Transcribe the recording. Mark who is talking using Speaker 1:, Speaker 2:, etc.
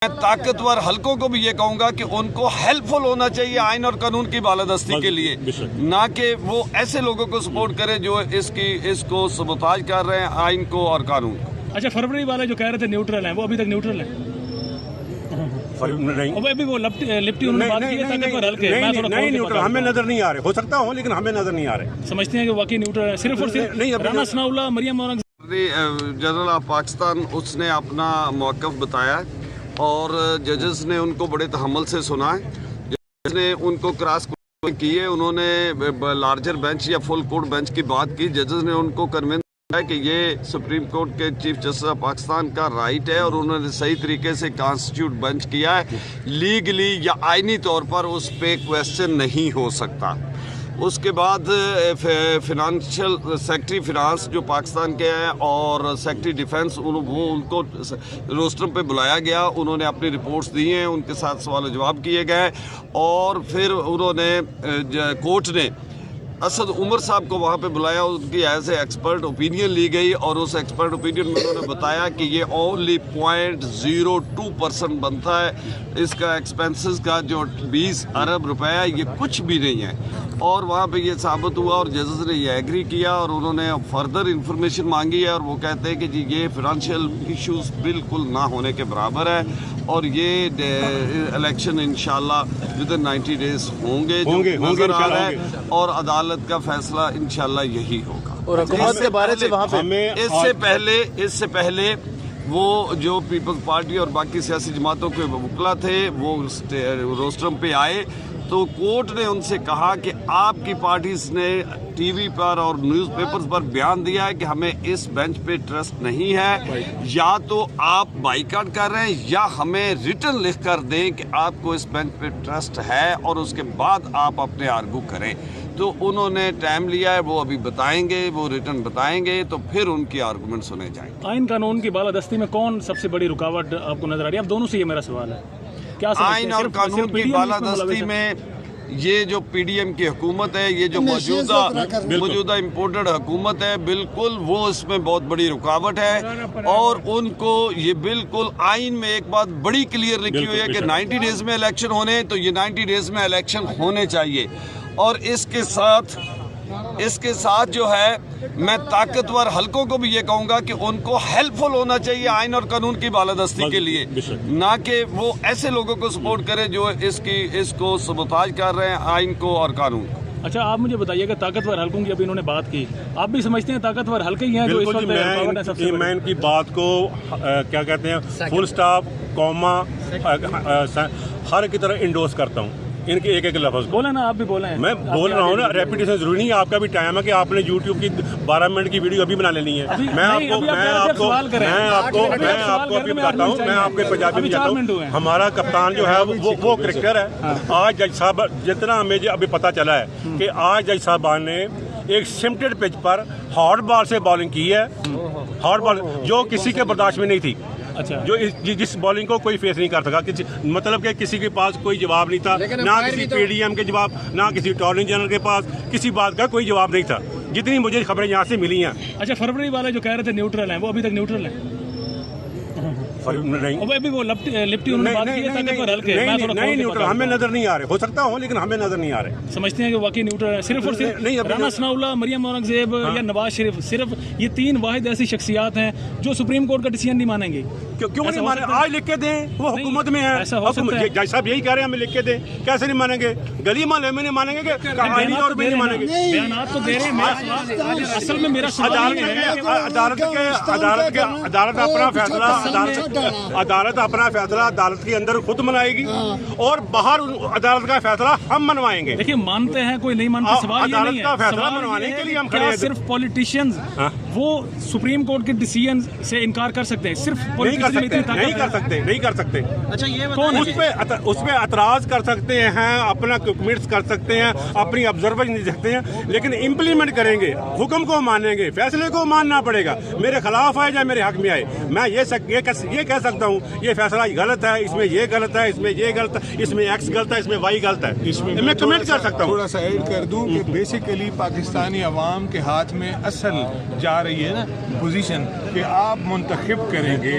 Speaker 1: میں طاقتور حلقوں کو بھی یہ کہوں گا کہ ان کو ہیلپ فل ہونا چاہیے آئین اور قانون کی بالادستی کے لیے، نہ کہ وہ ایسے لوگوں کو سپورٹ کرے جو اس کو سبوتاج کر رہے ہیں آئین کو اور قانون کو۔
Speaker 2: اچھا، فروری والے جو کہہ رہے تھے نیوٹرل ہیں، وہ ابھی تک نیوٹرل ہیں؟ ابھی وہ لپٹی انہوں نے بات کی ہے طاقتور حلقے، نہیں نیوٹرل ہمیں نظر نہیں آ رہے، ہو سکتا ہوں لیکن ہمیں نظر نہیں آ رہے۔ سمجھتے ہیں کہ واقعی نیوٹرل ہے صرف اور صرف رانا ثناء اللہ، مریم اورنگزیب؟
Speaker 1: جنرل آف پاکستان اس نے اپنا موقف بتایا اور ججز نے ان کو بڑے تحمل سے سنا ہے، ججز نے ان کو کراس کی ہے، انہوں نے لارجر بینچ یا فل کورٹ بینچ کی بات کی، ججز نے ان کو کنونس ہے کہ یہ سپریم کورٹ کے چیف جسٹس آف پاکستان کا رائٹ ہے اور انہوں نے صحیح طریقے سے کانسٹیٹیوٹ بینچ کیا ہے، لیگلی یا آئینی طور پر اس پہ کویسچن نہیں ہو سکتا۔ اس کے بعد فنانشل سیکٹری فنانس جو پاکستان کے ہیں اور سیکٹری ڈیفنس ان کو روسٹرم پہ بلایا گیا، انہوں نے اپنی رپورٹس دی ہیں، ان کے ساتھ سوال و جواب کیے گئے اور پھر انہوں نے کورٹ نے اسد عمر صاحب کو وہاں پہ بلایا، ان کی ایز اے ایکسپرٹ اوپینین لی گئی اور اس ایکسپرٹ اوپینین میں انہوں نے بتایا کہ یہ اونلی 0.02% بنتا ہے، اس کا ایکسپینسز کا جو 20 ارب روپے ہے یہ کچھ بھی نہیں ہے، اور وہاں پہ یہ ثابت ہوا اور ججز نے یہ ایگری کیا اور انہوں نے فردر انفارمیشن مانگی ہے اور وہ کہتے ہیں کہ جی یہ فنانشیل ایشوز بالکل نہ ہونے کے برابر ہے اور یہ الیکشن انشاءاللہ ودن 90 ڈیز ہوں گے نظر آ رہا ہے اور عدالت کا فیصلہ انشاءاللہ یہی ہوگا۔
Speaker 3: اور حکومت کے بارے سے وہاں پہ
Speaker 1: اس سے پہلے وہ جو پیپلز پارٹی اور باقی سیاسی جماعتوں کے وکلا تھے وہ روسٹرم پہ آئے تو کورٹ نے ان سے کہا کہ آپ کی پارٹیز نے ٹی وی پر اور نیوز پیپرز پر بیان دیا ہے کہ ہمیں اس بینچ پہ ٹرسٹ نہیں ہے، یا تو آپ بائیکاٹ کر رہے ہیں یا ہمیں ریٹن لکھ کر دیں کہ آپ کو اس بینچ پہ ٹرسٹ ہے اور اس کے بعد آپ اپنے آرگو کریں۔ تو انہوں نے ٹائم لیا ہے، وہ ابھی بتائیں گے، وہ ریٹن بتائیں گے تو پھر ان کی آرگومنٹ سنے جائیں گے۔
Speaker 2: آئین قانون کی بالادستی میں کون سب سے بڑی رکاوٹ آپ کو نظر آ رہی ہے؟ اب دونوں سے یہ میرا سوال ہے،
Speaker 1: آئین اور قانون کی بالادستی میں یہ جو پی ڈی ایم کی حکومت ہے، یہ جو موجودہ امپورٹڈ حکومت ہے، بالکل وہ اس میں بہت بڑی رکاوٹ ہے اور ان کو یہ بالکل آئین میں ایک بات بڑی کلیئر لکھی ہوئی ہے کہ 90 ڈیز میں الیکشن ہونے تو یہ 90 ڈیز میں الیکشن ہونے چاہیے، اور اس کے ساتھ جو ہے میں طاقتور حلقوں کو بھی یہ کہوں گا کہ ان کو ہیلپ فل ہونا چاہیے آئین اور قانون کی بالادستی کے لیے، نہ کہ وہ ایسے لوگوں کو سپورٹ کرے جو اس کو سبوتاج کر رہے ہیں آئین کو اور قانون کو۔
Speaker 2: اچھا، آپ مجھے بتائیے کہ طاقتور حلقوں کی ابھی انہوں نے بات کی، آپ بھی سمجھتے ہیں طاقتور حلقے ہی ہیں جو اس وقت
Speaker 4: میں ان کی بات کو کیا کہتے ہیں فل سٹاپ کوما ہر کی طرح انڈورس کرتا ہوں، ان کے ایک لفظ
Speaker 2: بولیں نا، آپ بھی بولیں۔
Speaker 4: میں بول رہا ہوں نا، ریپیٹیشن ضروری نہیں ہے، آپ کا بھی ٹائم ہے کہ آپ نے یوٹیوب کی 12 منٹ کی ویڈیو ابھی بنا لینی ہے۔ میں آپ کو ابھی بتاتا ہوں، میں آپ کے پنجابی میں جاتا ہوں، ہمارا کپتان جو ہے وہ کرکٹر ہے۔ آج جج صاحب جتنا ہمیں ابھی پتا چلا ہے کہ آج جج صاحبان نے ایک سمٹڈ پچ پر ہارڈ بال سے بالنگ کی ہے، ہارڈ بال جو کسی کے برداشت میں نہیں تھی، جو جس بالنگ کو کوئی فیس نہیں کر سکا، مطلب کہ کسی کے پاس کوئی جواب نہیں تھا، نہ کسی پی ڈی ایم کے جواب، نہ کسی اٹارنی جنرل کے پاس کسی بات کا کوئی جواب نہیں تھا، جتنی مجھے خبریں یہاں سے ملی ہیں۔
Speaker 2: اچھا، فروری والے جو کہہ رہے تھے نیوٹرل ہیں، وہ ابھی تک نیوٹرل ہیں؟ ابھی وہ لپٹی انہوں نے بات کی ہے طاقتور حلقے،
Speaker 4: نہیں نیوٹرل ہمیں نظر نہیں آ رہے، ہو سکتا ہوں لیکن ہمیں نظر نہیں آ رہے۔
Speaker 2: سمجھتے ہیں کہ واقعی نیوٹرل ہے صرف اور صرف رانا ثناء اللہ، مریم اورنگزیب یا نواز شریف، صرف یہ 3 واحد ایسی شخصیات ہیں جو سپریم کورٹ کا ڈیسیژن نہیں مانیں گے؟
Speaker 4: کیوں نہیں مانے؟ آج لکھ کے دیں، وہ حکومت میں ہے، جج صاحب یہی کہہ رہے ہیں ہمیں لکھ کے دیں، کیسے نہیں مانیں گے؟ گلی محلے میں نہیں مانیں گے کہ آئینی طور پہ نہیں مانیں گے؟
Speaker 2: بیانات تو دے رہے ہیں، اصل میں میرا
Speaker 4: عدالت اپنا فیصلہ عدالت کے اندر خود منائے گی اور باہر عدالت کا فیصلہ ہم منوائیں گے۔
Speaker 2: دیکھیے، مانتے ہیں کوئی نہیں مانتے، سوال یہ نہیں ہے،
Speaker 4: عدالت کا فیصلہ منوانے کے لیے ہم کھڑے ہیں۔
Speaker 2: صرف پولیٹیشینز وہ سپریم کورٹ کے ڈیسیژن سے انکار کر سکتے ہیں؟ صرف
Speaker 4: نہیں کر سکتے۔
Speaker 2: اچھا، یہ
Speaker 4: اس پہ اعتراض کر سکتے ہیں، اپنا کمنٹس کر سکتے ہیں، اپنی آبزرویشن دے سکتے ہیں، لیکن امپلیمنٹ کریں گے، حکم کو مانیں گے، فیصلے کو ماننا پڑے گا، میرے خلاف آئے یا میرے حق میں آئے۔ میں یہ کہہ سکتا ہوں یہ فیصلہ غلط ہے، اس میں یہ غلط ہے، اس میں یہ غلط ہے، اس میں ایکس غلط ہے، اس میں وائی غلط ہے، میں کمنٹ کر سکتا ہوں۔
Speaker 5: تھوڑا سا ایڈ کر دوں کہ بیسیکلی پاکستانی عوام کے ہاتھ میں اصل جا رہی ہے نا پوزیشن کہ آپ منتخب کریں گے